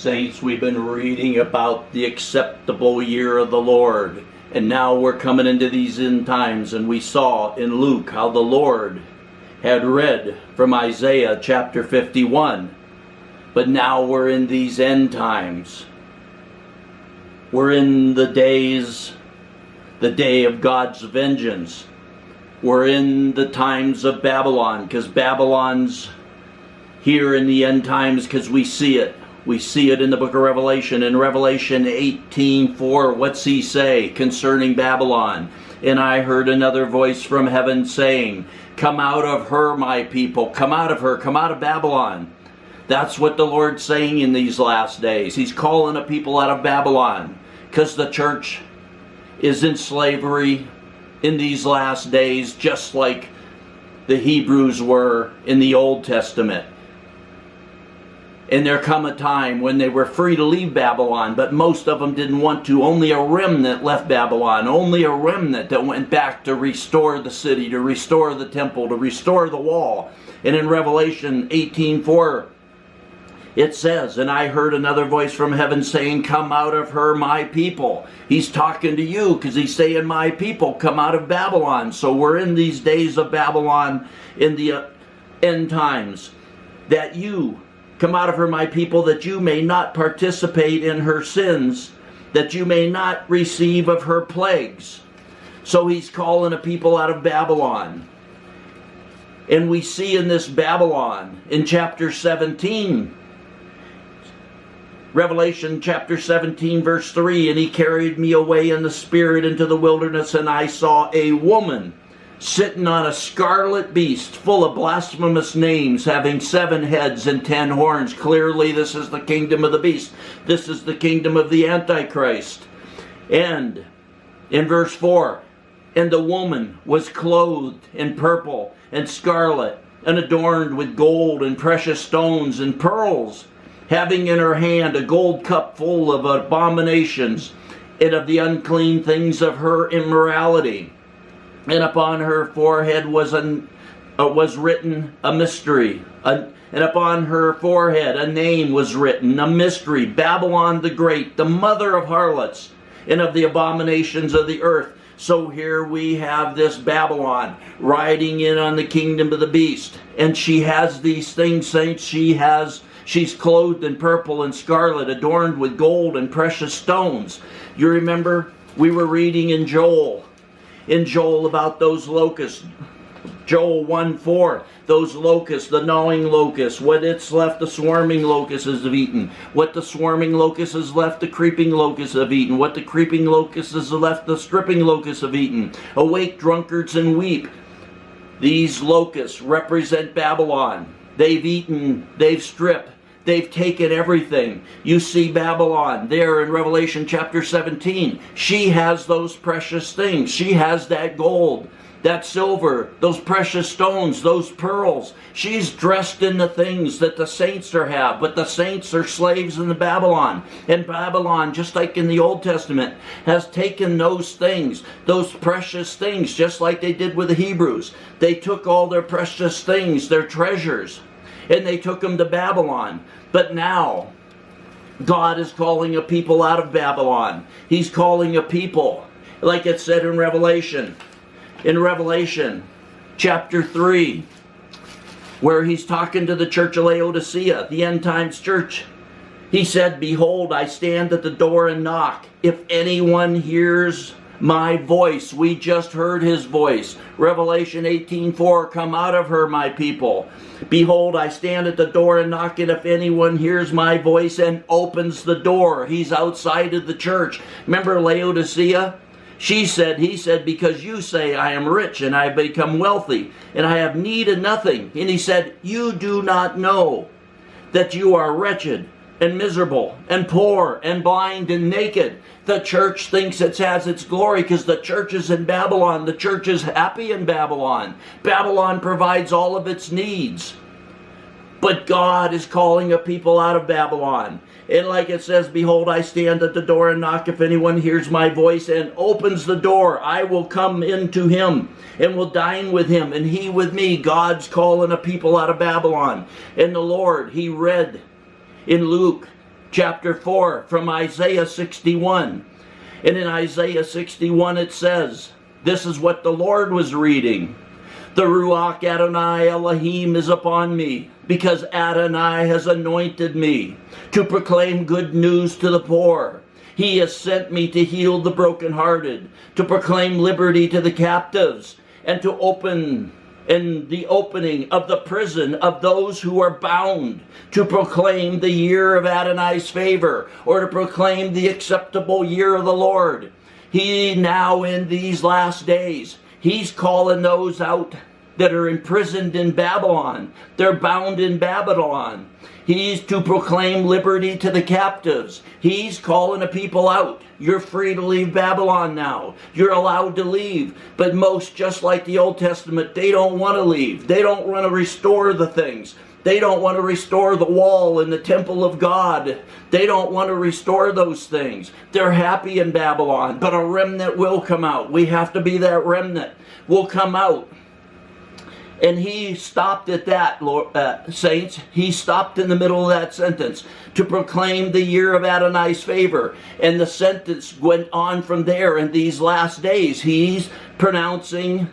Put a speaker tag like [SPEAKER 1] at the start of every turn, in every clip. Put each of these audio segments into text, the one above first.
[SPEAKER 1] Saints, we've been reading about the acceptable year of the Lord. And now we're coming into these end times, and we saw in Luke how the Lord had read from Isaiah chapter 51. But now we're in these end times. We're in the day of God's vengeance. We're in the times of Babylon, because Babylon's here in the end times, because we see it. We see it in the book of Revelation. In Revelation 18:4, what's he say concerning Babylon? And I heard another voice from heaven saying, "Come out of her, my people. Come out of her. Come out of Babylon." That's what the Lord's saying in these last days. He's calling a people out of Babylon, because the church is in slavery in these last days, just like the Hebrews were in the Old Testament. And there come a time when they were free to leave Babylon, but most of them didn't want to. Only a remnant left Babylon. Only a remnant that went back to restore the city, to restore the temple, to restore the wall. And in Revelation 18:4, it says, "And I heard another voice from heaven saying, 'Come out of her, my people.'" He's talking to you, because he's saying, "My people, come out of Babylon." So we're in these days of Babylon in the end times. "That you come out of her, my people, that you may not participate in her sins, that you may not receive of her plagues." So he's calling a people out of Babylon. And we see in this Babylon, in chapter 17, Revelation chapter 17 verse 3, "And he carried me away in the spirit into the wilderness, and I saw a woman sitting on a scarlet beast, full of blasphemous names, having 7 heads and 10 horns. Clearly this is the kingdom of the beast. This is the kingdom of the Antichrist. And in verse 4, "And the woman was clothed in purple and scarlet, and adorned with gold and precious stones and pearls, having in her hand a gold cup full of abominations and of the unclean things of her immorality. And upon her forehead was written a mystery. And upon her forehead a name was written, a mystery, Babylon the Great, the mother of harlots and of the abominations of the earth." So here we have this Babylon riding in on the kingdom of the beast. And she has these things, saints. She's clothed in purple and scarlet, adorned with gold and precious stones. You remember we were reading in Joel about those locusts. Joel 1:4, those locusts, the gnawing locusts, what it's left the swarming locusts have eaten. What the swarming locusts has left the creeping locusts have eaten. What the creeping locusts has left the stripping locusts have eaten. Awake, drunkards, and weep. These locusts represent Babylon. They've eaten, they've stripped, they've taken everything. You see Babylon there in Revelation chapter 17. She has those precious things. She has that gold, that silver, those precious stones, those pearls. She's dressed in the things that the saints have, but the saints are slaves in the Babylon. And Babylon, just like in the Old Testament, has taken those things, those precious things, just like they did with the Hebrews. They took all their precious things, their treasures, and they took them to Babylon. But now, God is calling a people out of Babylon. He's calling a people, like it said in Revelation chapter 3, where he's talking to the church of Laodicea, the end times church. He said, "Behold, I stand at the door and knock. If anyone hears my voice," we just heard his voice. Revelation 18:4, "Come out of her, my people. Behold, I stand at the door and knock, and if anyone hears my voice and opens the door." He's outside of the church. Remember Laodicea? He said, "Because you say, I am rich and I have become wealthy and I have need of nothing." And he said, "You do not know that you are wretched and miserable and poor and blind and naked." The church thinks it has its glory because the church is in Babylon. The church is happy in Babylon. Babylon provides all of its needs. But God is calling a people out of Babylon. And like it says, "Behold, I stand at the door and knock. If anyone hears my voice and opens the door, I will come into him and will dine with him, and he with me." God's calling a people out of Babylon. And the Lord, he read in Luke chapter 4 from Isaiah 61. And in Isaiah 61 it says, this is what the Lord was reading. The Ruach Adonai Elohim is upon me, because Adonai has anointed me to proclaim good news to the poor. He has sent me to heal the brokenhearted, to proclaim liberty to the captives, and to open the opening of the prison of those who are bound, to proclaim the year of Adonai's favor, or to proclaim the acceptable year of the Lord. He now in these last days, he's calling those out that are imprisoned in Babylon. They're bound in Babylon. He's to proclaim liberty to the captives. He's calling the people out. You're free to leave Babylon now. You're allowed to leave. But most, just like the Old Testament, they don't want to leave. They don't want to restore the things. They don't want to restore the wall and the temple of God. They don't want to restore those things. They're happy in Babylon, but a remnant will come out. We have to be that remnant. Will come out. And he stopped at that, saints. He stopped in the middle of that sentence to proclaim the year of Adonai's favor. And the sentence went on from there. In these last days, he's proclaiming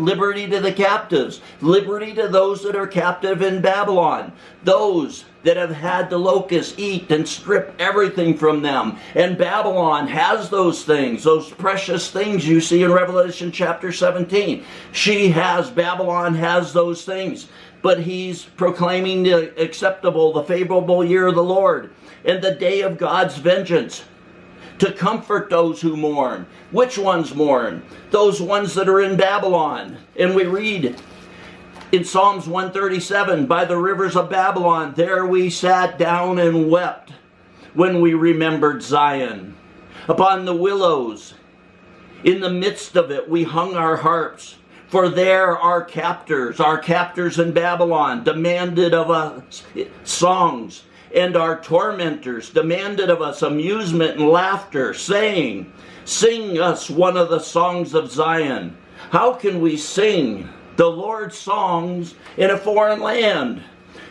[SPEAKER 1] liberty to the captives, liberty to those that are captive in Babylon, those that have had the locusts eat and strip everything from them. And Babylon has those things, those precious things you see in Revelation chapter 17. Babylon has those things. But he's proclaiming the acceptable, the favorable year of the Lord, and the day of God's vengeance, to comfort those who mourn. Which ones mourn? Those ones that are in Babylon. And we read in Psalms 137, by the rivers of Babylon, there we sat down and wept when we remembered Zion. Upon the willows, in the midst of it, we hung our harps. For there our captors in Babylon, demanded of us songs, and our tormentors demanded of us amusement and laughter, saying, sing us one of the songs of Zion. How can we sing the Lord's songs in a foreign land?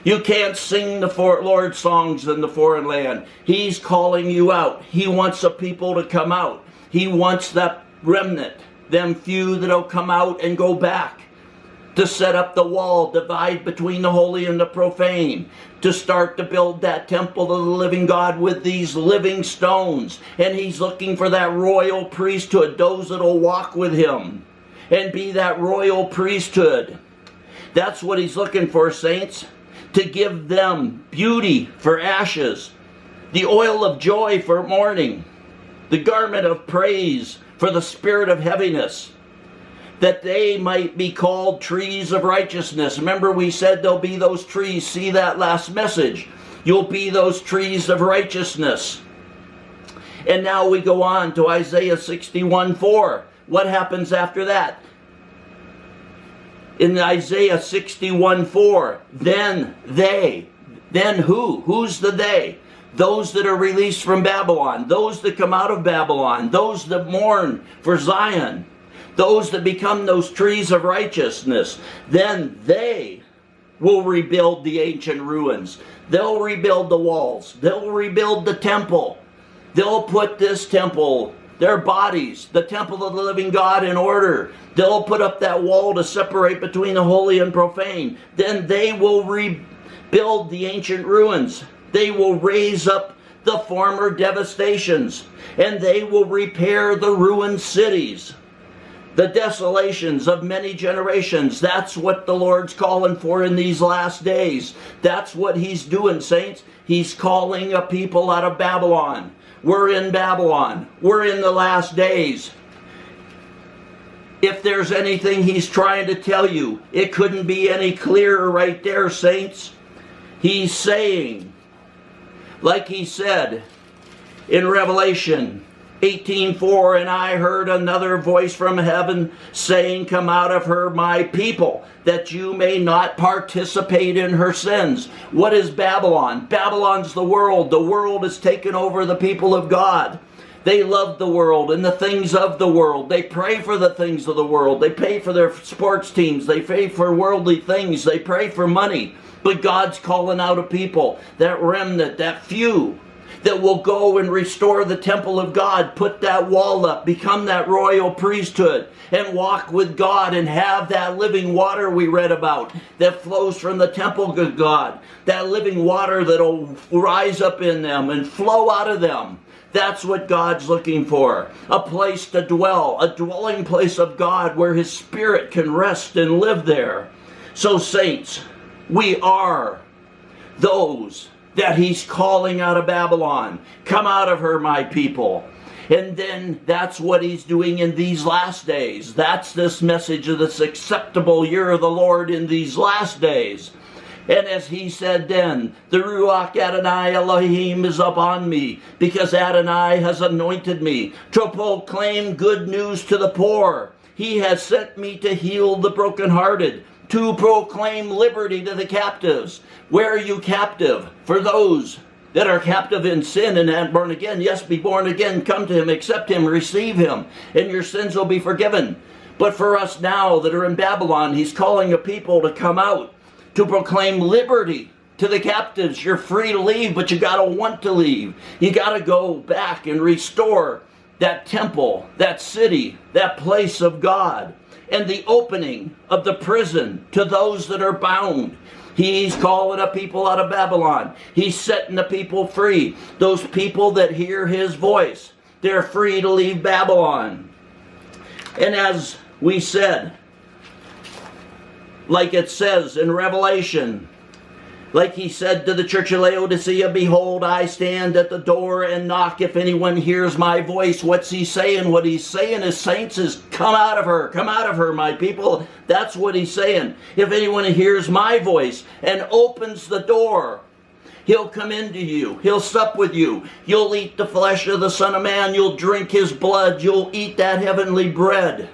[SPEAKER 1] You can't sing the Lord's songs in the foreign land. He's calling you out. He wants the people to come out. He wants that remnant, them few that'll come out and go back, to set up the wall, divide between the holy and the profane, to start to build that temple of the living God with these living stones. And he's looking for that royal priesthood, those that'll walk with him and be that royal priesthood. That's what he's looking for, saints, to give them beauty for ashes, the oil of joy for mourning, the garment of praise for the spirit of heaviness, that they might be called trees of righteousness. Remember, we said there'll be those trees. See that last message. You'll be those trees of righteousness. And now we go on to Isaiah 61:4. What happens after that? In Isaiah 61:4, then who? Who's the they? Those that are released from Babylon, those that come out of Babylon, those that mourn for Zion, those that become those trees of righteousness. Then they will rebuild the ancient ruins. They'll rebuild the walls. They'll rebuild the temple. They'll put this temple, their bodies, the temple of the living God, in order. They'll put up that wall to separate between the holy and profane. Then they will rebuild the ancient ruins. They will raise up the former devastations, and they will repair the ruined cities, the desolations of many generations. That's what the Lord's calling for in these last days. That's what he's doing, saints. He's calling a people out of Babylon. We're in Babylon. We're in the last days. If there's anything he's trying to tell you, it couldn't be any clearer right there, saints. He's saying, like he said in Revelation 18:4, and I heard another voice from heaven saying, come out of her, my people, that you may not participate in her sins. What is Babylon? Babylon's the world. The world has taken over the people of God. They love the world and the things of the world. They pray for the things of the world. They pay for their sports teams. They pay for worldly things. They pray for money. But God's calling out a people, that remnant, that few, that will go and restore the temple of God, put that wall up, become that royal priesthood, and walk with God and have that living water we read about that flows from the temple of God. That living water that will rise up in them and flow out of them. That's what God's looking for. A place to dwell, a dwelling place of God where His Spirit can rest and live there. So saints, we are those that He's calling out of Babylon. Come out of her, my people. And then that's what He's doing in these last days. That's this message of this acceptable year of the Lord in these last days. And as He said then, the Ruach Adonai Elohim is upon me, because Adonai has anointed me to proclaim good news to the poor. He has sent me to heal the brokenhearted, to proclaim liberty to the captives. Where are you captive? For those that are captive in sin and aren't born again. Yes, be born again. Come to Him, accept Him, receive Him, and your sins will be forgiven. But for us now that are in Babylon, He's calling a people to come out, to proclaim liberty to the captives. You're free to leave, but you got to want to leave. You got to go back and restore that temple, that city, that place of God, and the opening of the prison to those that are bound. He's calling a people out of Babylon. He's setting the people free. Those people that hear His voice, they're free to leave Babylon. And as we said, like it says in Revelation, like He said to the church of Laodicea, behold, I stand at the door and knock. If anyone hears my voice, what's He saying? What He's saying is, saints, is come out of her, my people. That's what He's saying. If anyone hears my voice and opens the door, He'll come into you. He'll sup with you. You'll eat the flesh of the Son of Man. You'll drink His blood. You'll eat that heavenly bread.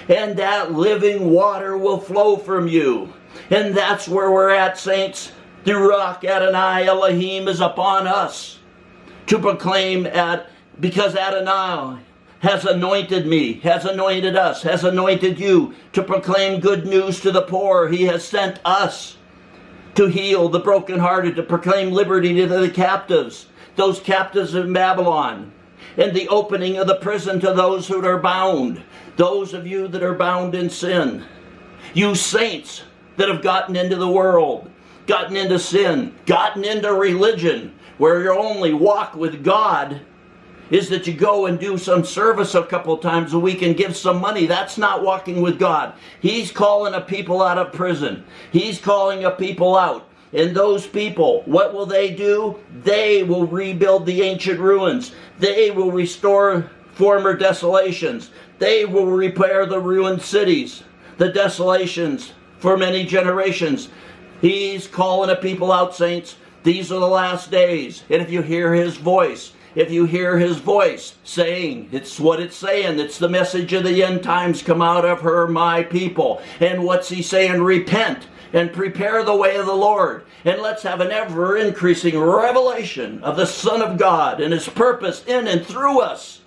[SPEAKER 1] And that living water will flow from you. And that's where we're at, saints. The Ruach Adonai Elohim is upon us to proclaim, because Adonai has anointed me, has anointed us, has anointed you to proclaim good news to the poor. He has sent us to heal the brokenhearted, to proclaim liberty to the captives, those captives in Babylon, and the opening of the prison to those who are bound, those of you that are bound in sin. You saints that have gotten into the world, gotten into sin, gotten into religion, where your only walk with God is that you go and do some service a couple times a week and give some money. That's not walking with God. He's calling a people out of prison. He's calling a people out. And those people, what will they do? They will rebuild the ancient ruins. They will restore former desolations. They will repair the ruined cities, the desolations for many generations. He's calling a people out, saints. These are the last days. And if you hear His voice, saying, it's what it's saying. It's the message of the end times. Come out of her, my people. And what's He saying? Repent and prepare the way of the Lord. And let's have an ever increasing revelation of the Son of God and His purpose in and through us.